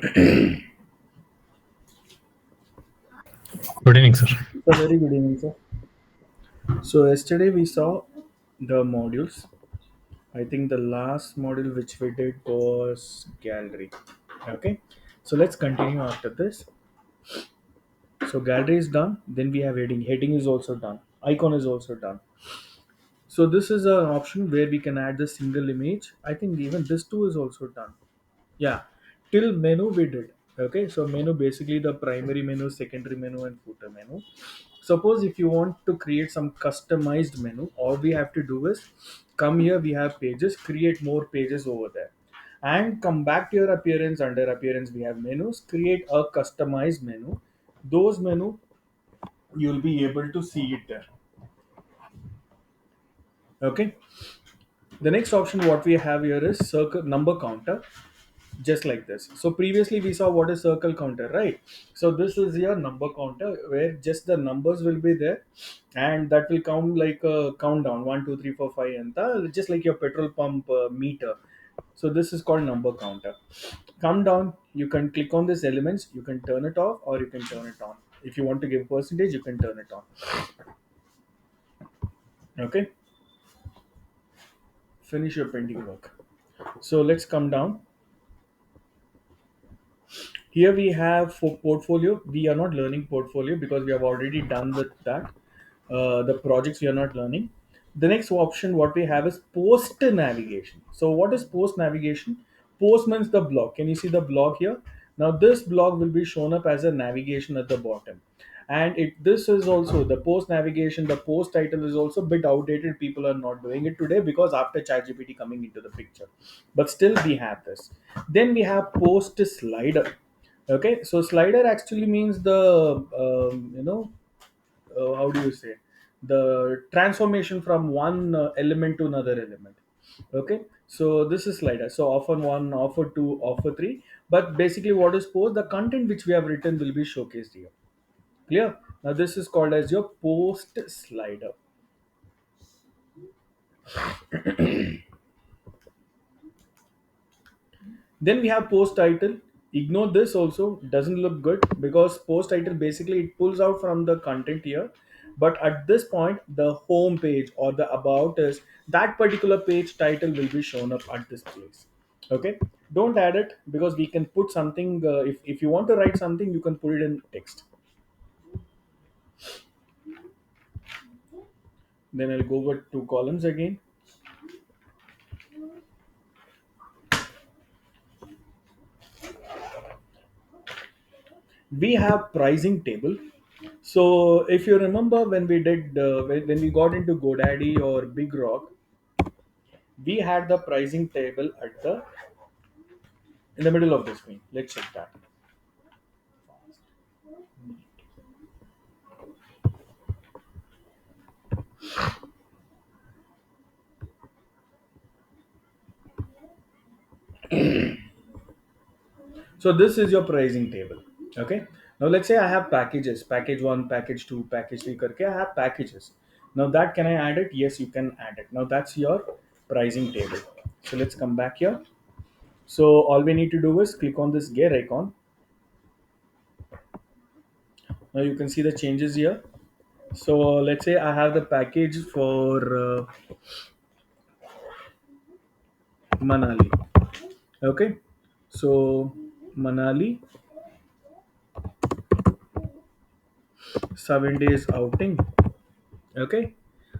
Good evening, sir. A very good evening, sir. So yesterday we saw the modules. I think the last module which we did was gallery. Okay, so let's continue after this. So gallery is done. Then we have heading. Heading is also done. Icon is also done. So this is an option where we can add the single image. I think even this too is also done. Yeah, till menu we did. Okay, so menu basically the primary menu, secondary menu, and footer menu. Suppose if you want to create some customized menu, all we have to do is come here, we have pages, create more pages over there, and come back to your appearance. Under appearance, we have menus, create a customized menu. Those menu you'll be able to see it there. Okay, the next option what we have here is circle number counter, just like this. So previously we saw what is circle counter, right? So this is your number counter where just the numbers will be there, and that will count like a countdown 1 2 3 4 5 and just like your petrol pump meter. So this is called number counter. Come down, you can click on these elements, you can turn it off or you can turn it on. If you want to give percentage, you can turn it on. Okay, finish your pending work. So let's come down. Here we have for portfolio. We are not learning portfolio because we have already done with that. The projects we are not learning. The next option what we have is post navigation. So what is post navigation? Post means the block. Can you see the block here? Now this block will be shown up as a navigation at the bottom. And this is also the post navigation, the post title is also a bit outdated. People are not doing it today because after ChatGPT coming into the picture. But still we have this. Then we have post slider. Okay, so slider actually means the how do you say, the transformation from one element to another element. Okay, so this is slider. So offer one, offer two, offer three. But basically, what is post? The content which we have written will be showcased here. Clear? Now this is called as your post slider. Then we have post title. Ignore this also, doesn't look good because post title basically it pulls out from the content here. But at this point, the home page or the about is that particular page title will be shown up at this place. Okay, don't add it because we can put something. If you want to write something, you can put it in text. Then I'll go over two columns again. We have pricing table. So if you remember when we did when we got into GoDaddy or Big Rock, we had the pricing table at the in the middle of the screen. Let's check that. So this is your pricing table. Okay, now let's say I have packages, package 1, package 2, package 3 karke I have packages. Now that can I add it? Yes, you can add it. Now that's your pricing table. So let's come back here. So all we need to do is click on this gear icon. Now you can see the changes here. So let's say I have the package for Manali. Okay, so Manali 7 days outing. Okay,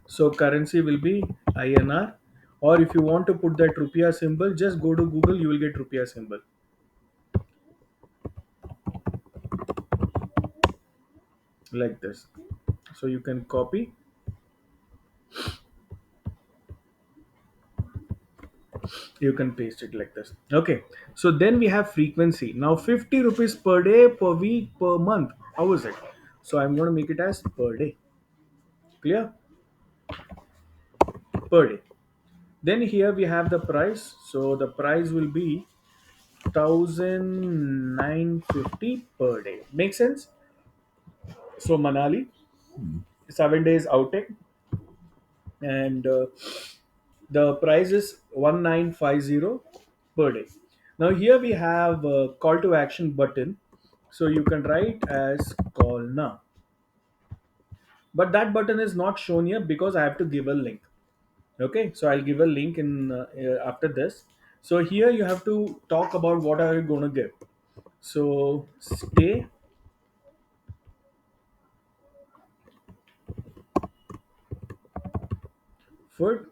so currency will be INR, or if you want to put that rupiah symbol, just go to Google. You will get rupiah symbol like this. So you can copy, you can paste it like this. Okay, so then we have frequency. Now 50 rupees per day, per week, per month. How is it? So I'm going to make it as per day. Clear? Per day. Then here we have the price. So the price will be 1950 per day. Make sense? So Manali, 7 days outing, and the price is 1950 per day. Now here we have a call to action button. So you can write as call now. But that button is not shown here because I have to give a link. Okay, so I'll give a link in after this. So here you have to talk about what are you going to give. So stay, food,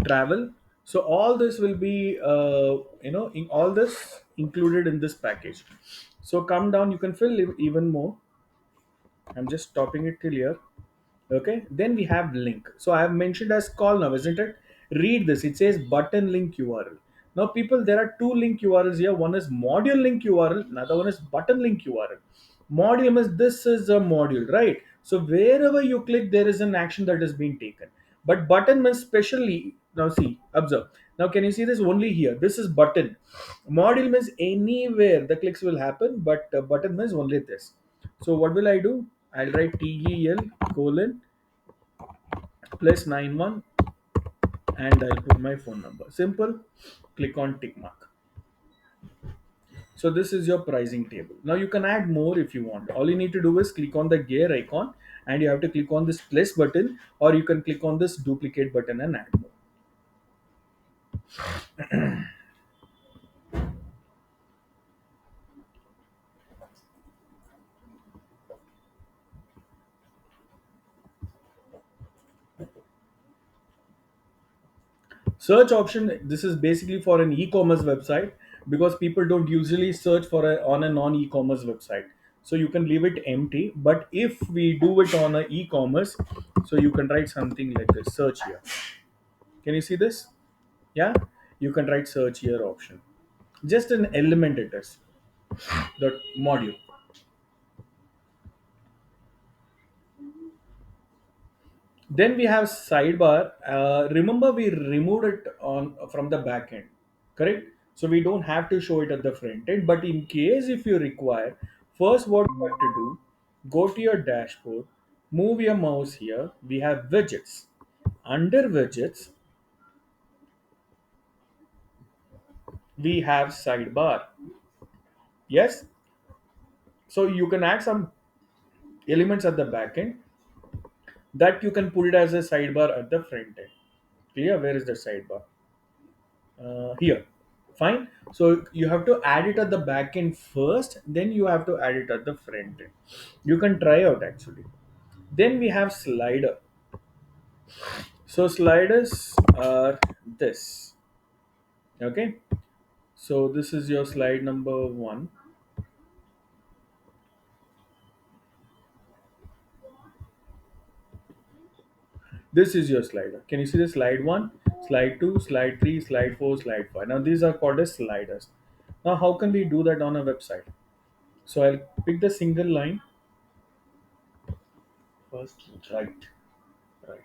travel. So all this will be in all this included in this package. So come down, you can fill even more. I'm just stopping it till here. Okay, then we have link. So I have mentioned as call now, isn't it? Read this. It says button link URL. Now people, there are two link URLs here. One is module link URL, another one is button link URL. Module means this is a module, right? So wherever you click, there is an action that is being taken. But button means specially. Now see, observe. Now can you see this only here? This is button. Module means anywhere the clicks will happen, but button means only this. So what will I do? I'll write TEL colon plus 91 and I'll put my phone number. Simple. Click on tick mark. So this is your pricing table. Now you can add more if you want. All you need to do is click on the gear icon and you have to click on this plus button, or you can click on this duplicate button and add more. Search option, this is basically for an e-commerce website because people don't usually search for on a non-e-commerce website. So you can leave it empty. But if we do it on a e-commerce, so you can write something like this, search here. Can you see this? Yeah, you can write search here option. Just an element it is, the module. Then we have sidebar. Remember we removed it on from the back end, correct? So we don't have to show it at the front end. But in case if you require, first what you have to do, go to your dashboard, move your mouse here. We have widgets. Under widgets, we have sidebar. Yes. So you can add some elements at the back end that you can put it as a sidebar at the front end. Clear? Where is the sidebar? Here. Fine. So you have to add it at the back end first, then you have to add it at the front end. You can try out actually. Then we have slider. So sliders are this. Okay. So this is your slide number one. This is your slider. Can you see the slide one, slide two, slide three, slide four, slide five? Now these are called as sliders. Now how can we do that on a website? So I'll pick the single line first, right, right.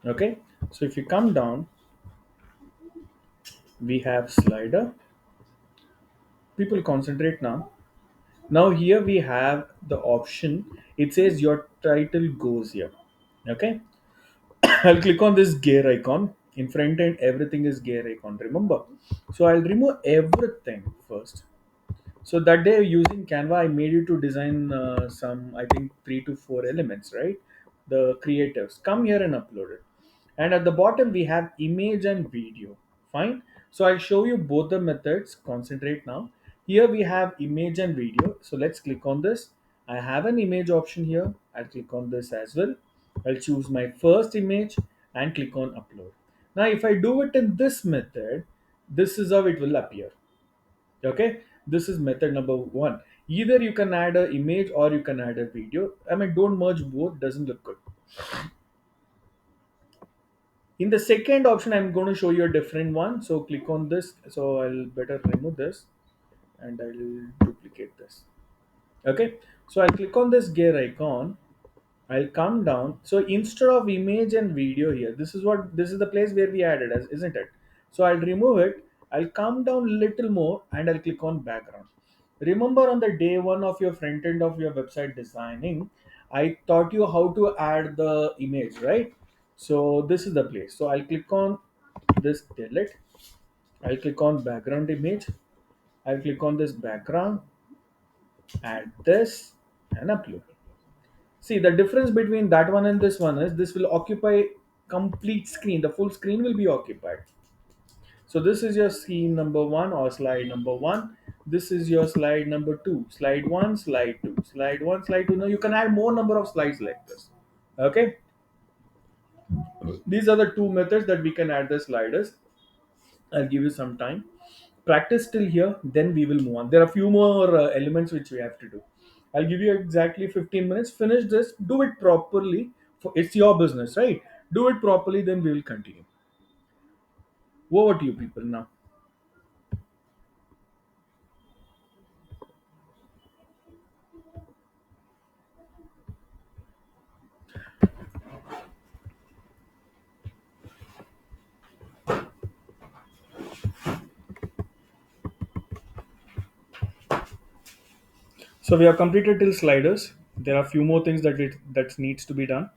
Okay. So if you come down, we have slider. People concentrate now. Now here we have the option. It says your title goes here. Okay. I'll click on this gear icon. In front end, everything is gear icon. Remember. So I'll remove everything first. So that day using Canva, I made you to design some, I think, 3 to 4 elements, right? The creatives. Come here and upload it. And at the bottom, we have image and video. Fine. So I'll show you both the methods. Concentrate now. Here we have image and video. So let's click on this. I have an image option here. I'll click on this as well. I'll choose my first image and click on upload. Now, if I do it in this method, this is how it will appear. Okay, this is method number one. Either you can add a image or you can add a video. I mean, don't merge both, doesn't look good. In the second option, I'm going to show you a different one. So click on this. So I'll better remove this and I'll duplicate this. Okay, so I'll click on this gear icon. I'll come down. So instead of image and video here, this is the place where we added as, isn't it? So I'll remove it. I'll come down a little more and I'll click on background. Remember on the day one of your front end of your website designing, I taught you how to add the image, right? So this is the place. So I'll click on this delete. I'll click on background image. I'll click on this background, add this, and upload. See, the difference between that one and this one is this will occupy complete screen. The full screen will be occupied. So this is your scene number one or slide number one. This is your slide number two. Slide one, slide two, slide one, slide two. Now you can add more number of slides like this. Okay. These are the two methods that we can add the sliders. I'll give you some time. Practice till here, then we will move on. There are a few more elements which we have to do. I'll give you exactly 15 minutes. Finish this, do it properly. It's your business, right? Do it properly, then we will continue. Over to you, people, now. So we have completed till sliders. There are a few more things that needs to be done.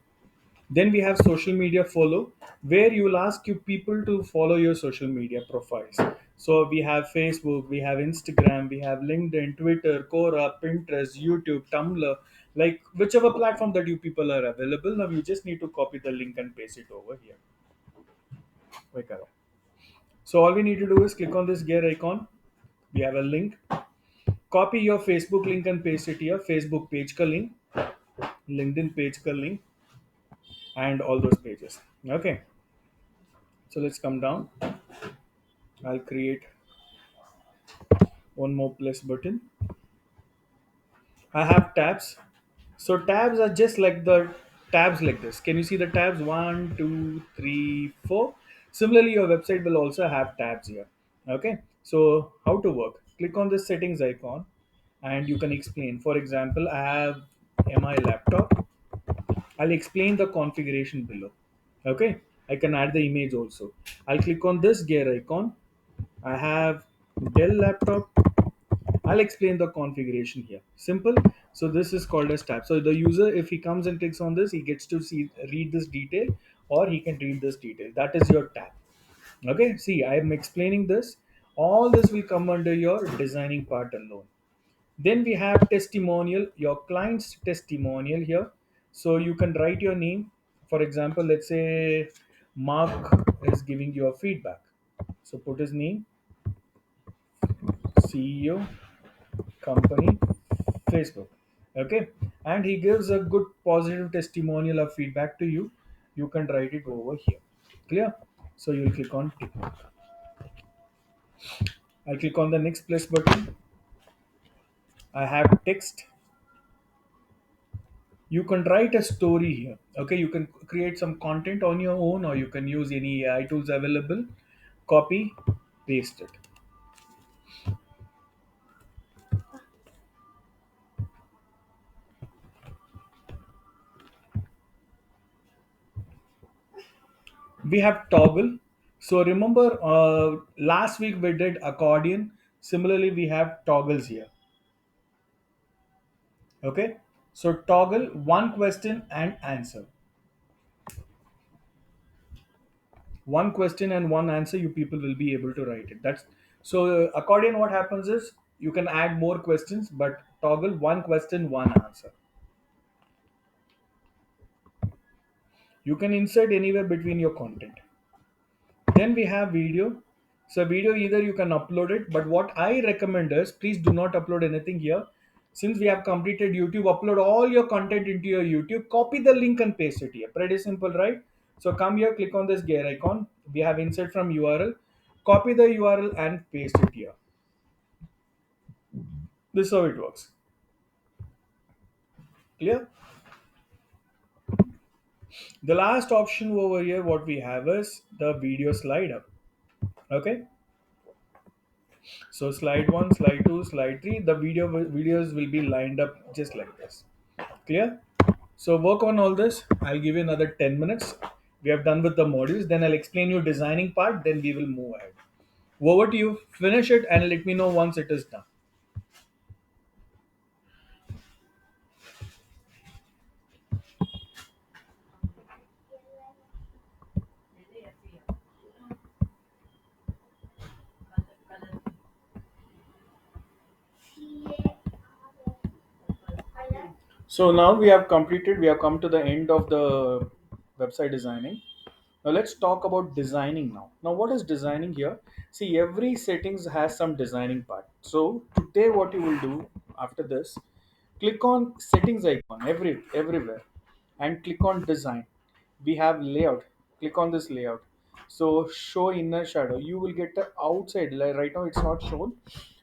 Then we have social media follow, where you will ask you people to follow your social media profiles. So we have Facebook, we have Instagram, we have LinkedIn, Twitter, Quora, Pinterest, YouTube, Tumblr, like whichever platform that you people are available. Now you just need to copy the link and paste it over here. Wait, karo. So all we need to do is click on this gear icon. We have a link. Copy your Facebook link and paste it here. Facebook page ka link, LinkedIn page ka link, and all those pages. Okay. So let's come down. I'll create one more plus button. I have tabs. So tabs are just like the tabs like this. Can you see the tabs? One, two, three, four. Similarly, your website will also have tabs here. Okay. So how to work? Click on the settings icon and you can explain. For example, I have MI laptop. I'll explain the configuration below. Okay. I can add the image also. I'll click on this gear icon. I have Dell laptop. I'll explain the configuration here. Simple. So this is called as tab. So the user, if he comes and clicks on this, he gets to read this detail, or he can read this detail. That is your tab. Okay. See, I am explaining this. All this will come under your designing part alone. Then we have testimonial, your client's testimonial here. So you can write your name. For example, let's say Mark is giving you a feedback. So put his name, CEO, company, Facebook. Okay. And he gives a good positive testimonial or feedback to you. You can write it over here. Clear? So you'll click on tick. I'll click on the next plus button. I have text. You can write a story here. Okay. You can create some content on your own, or you can use any AI tools available. Copy, paste it. We have toggle. So remember, last week we did accordion. Similarly, we have toggles here. Okay. So toggle one question and answer. One question and one answer. You people will be able to write it. That's so. Accordion. What happens is you can add more questions, but toggle one question, one answer. You can insert anywhere between your content. Then we have video. So video, either you can upload it, but what I recommend is please do not upload anything here. Since we have completed YouTube, upload all your content into your YouTube, copy the link and paste it here. Pretty simple, right? So come here, click on this gear icon. We have insert from URL. Copy the URL and paste it here. This is how it works. Clear? The last option over here, what we have is the video slider. Okay. So slide one, slide two, slide three. The videos will be lined up just like this. Clear? So work on all this. I'll give you another 10 minutes. We have done with the modules. Then I'll explain you designing part. Then we will move ahead. Over to you. Finish it and let me know once it is done. So now we have completed, we have come to the end of the website designing. Now let's talk about designing now. Now what is designing here? See, every settings has some designing part. So today what you will do after this, click on settings icon everywhere and click on design. We have layout. Click on this layout. So show inner shadow. You will get the outside. Like right now it's not shown.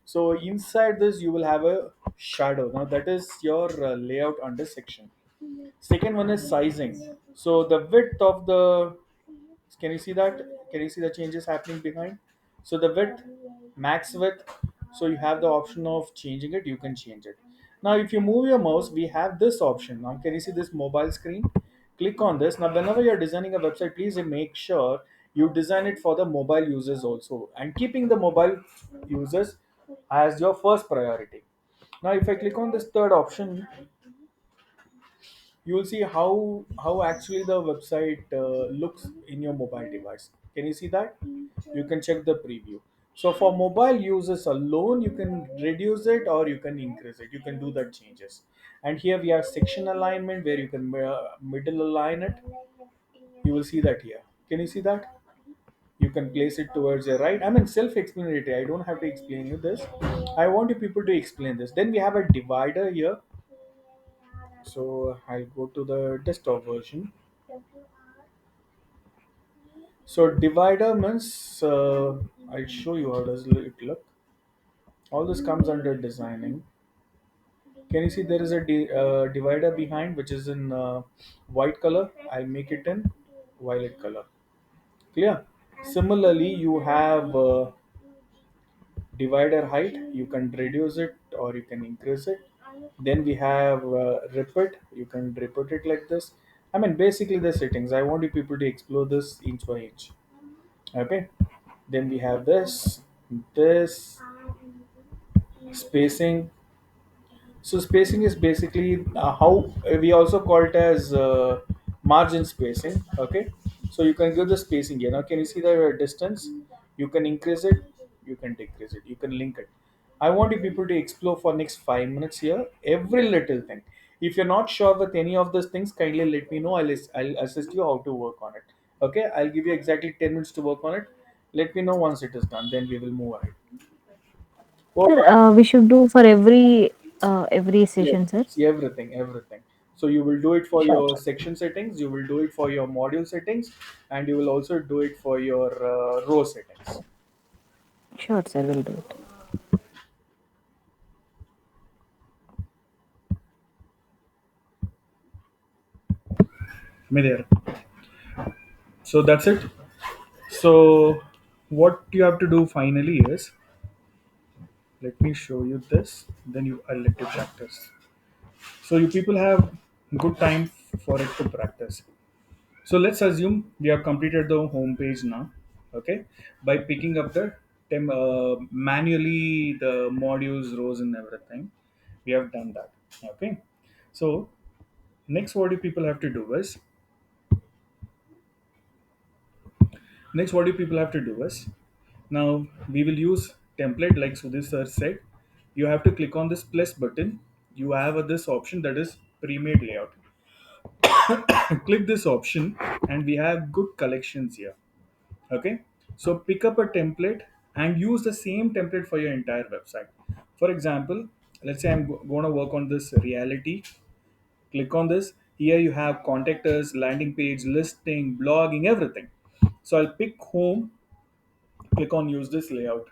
So inside this you will have a shadow. Now that is your layout under section. Second one is sizing. So the width of the, can you see that? Can you see the changes happening behind? So the width, max width. So you have the option of changing it. You can change it. Now, if you move your mouse, we have this option. Now, can you see this mobile screen? Click on this. Now, whenever you're designing a website, please make sure you design it for the mobile users also, and keeping the mobile users as your first priority. Now, if I click on this third option, you will see how actually the website looks in your mobile device. Can you see that? You can check the preview. So for mobile users alone, you can reduce it or you can increase it. You can do that changes. And here we have section alignment where you can middle align it. You will see that here. Can you see that? You can place it towards your right. I mean, self-explanatory. I don't have to explain you this. I want you people to explain this. Then we have a divider here. So I'll go to the desktop version. So divider means I'll show you how does it look. All this comes under designing. Can you see there is a divider behind which is in white color? I'll make it in violet color. Clear? Similarly, you have divider height. You can reduce it or you can increase it. Then we have repeat. You can repeat it like this. I mean, basically the settings. I want you people to explore this inch by inch. Okay. Then we have this spacing. So spacing is basically how we also call it as margin spacing. Okay, so you can give the spacing here. Now, can you see the distance? You can increase it, you can decrease it, you can link it. I want you people to explore for next 5 minutes here every little thing. If you're not sure with any of those things, kindly let me know. I'll assist you how to work on it. Okay, I'll give you exactly 10 minutes to work on it. Let me know once it is done. Then we will move ahead. Sir, we should do for every Yes, session, sir. everything, everything. So you will do it for Sure, your sir. section settings, you will do it for your module settings, and you will also do it for your row settings. Sure, sir. We'll do it. Me there. So that's it. So what you have to do finally is, let me show you this. Then I'll let you practice. So you people have good time for it to practice. So let's assume we have completed the home page now. Okay, by picking up the manually the modules, rows, and everything, we have done that. Okay, so next what do people have to do is, now we will use template like Sudhir sir said. You have to click on this plus button. You have this option that is pre-made layout. Click this option, and we have good collections here. Okay, so pick up a template and use the same template for your entire website. For example, let's say I'm going to work on this reality. Click on this. Here you have contact us, landing page, listing, blogging, everything. So I'll pick home, click on use this layout,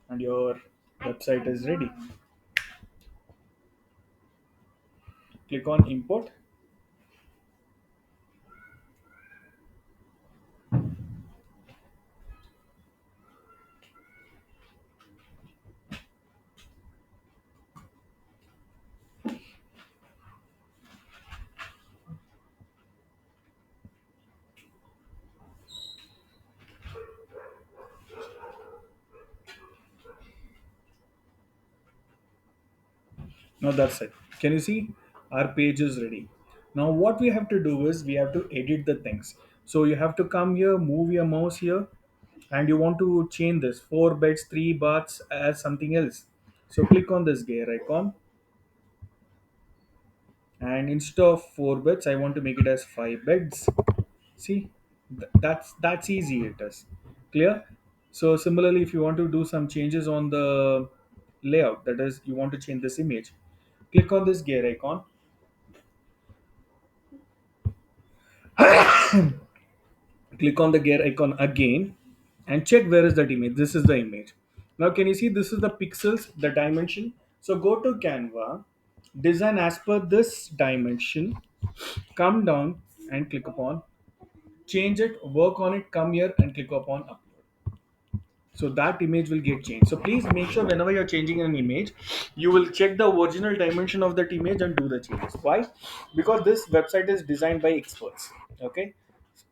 and your website is ready. Click on import. Now that's it. Can you see our page is ready? Now what we have to do is we have to edit the things. So you have to come here, move your mouse here, and you want to change this 4 beds, 3 baths as something else. So click on this gear icon. and instead of 4 beds I want to make it as 5 beds. See, that's easy, it is clear. So similarly, if you want to do some changes on the layout, that is you want to change this image, click on this gear icon, click on the gear icon again, and check where is that image. This is the image. Now can you see this is the pixels, the dimension? So go to Canva, design as per this dimension, come down and click upon change it, work on it, come here and click upon upload. So that image will get changed. So please make sure whenever you're changing an image, you will check the original dimension of that image and do the changes. Why? Because this website is designed by experts. Okay,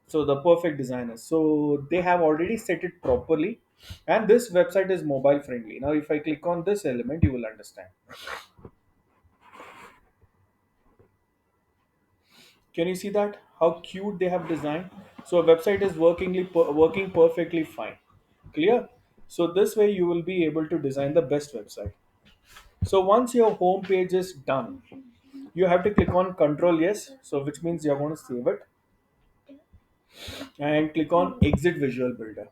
so the perfect designers, so they have already set it properly, and this website is mobile friendly. Now if I click on this element, you will understand. Can you see that how cute they have designed? So a website is working perfectly fine. Clear? So this way you will be able to design the best website. So once your home page is done, you have to click on control yes, so which means you're going to save it, and click on exit visual builder.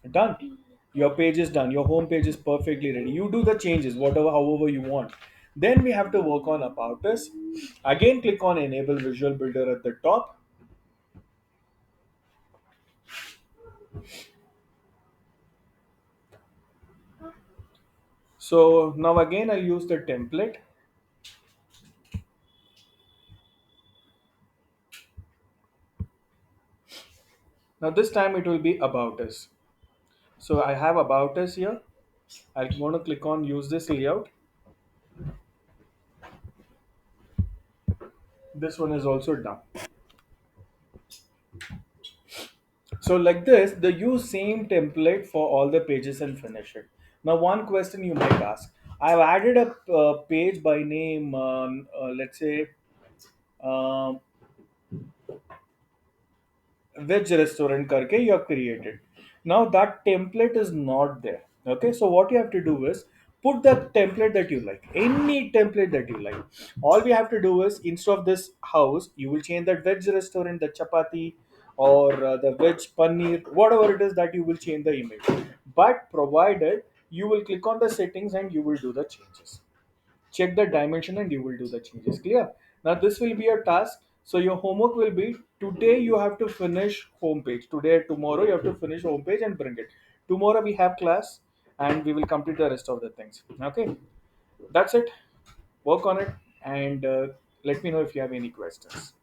Done. Your page is done. Your home page is perfectly ready. You do the changes whatever however you want. Then we have to work on about us. Again, click on enable visual builder at the top. So now again I'll use the template. Now this time it will be about us. So I have about us here. I'm going to click on use this layout. This one is also done. So like this, they use same template for all the pages and finish it. Now one question you might ask, I've added a page by name, let's say um, veg restaurant karke you have created. Now that template is not there. Okay, so what you have to do is put the template that you like, any template that you like. All we have to do is instead of this house, you will change that veg restaurant, the chapati, or the veg paneer, whatever it is that you will change the image. But provided you will click on the settings and you will do the changes, check the dimension and you will do the changes. Clear? Now this will be a task. So your homework will be today you have to finish homepage. Today, tomorrow you have to finish homepage and bring it. Tomorrow we have class and we will complete the rest of the things. Okay, that's it. Work on it and let me know if you have any questions.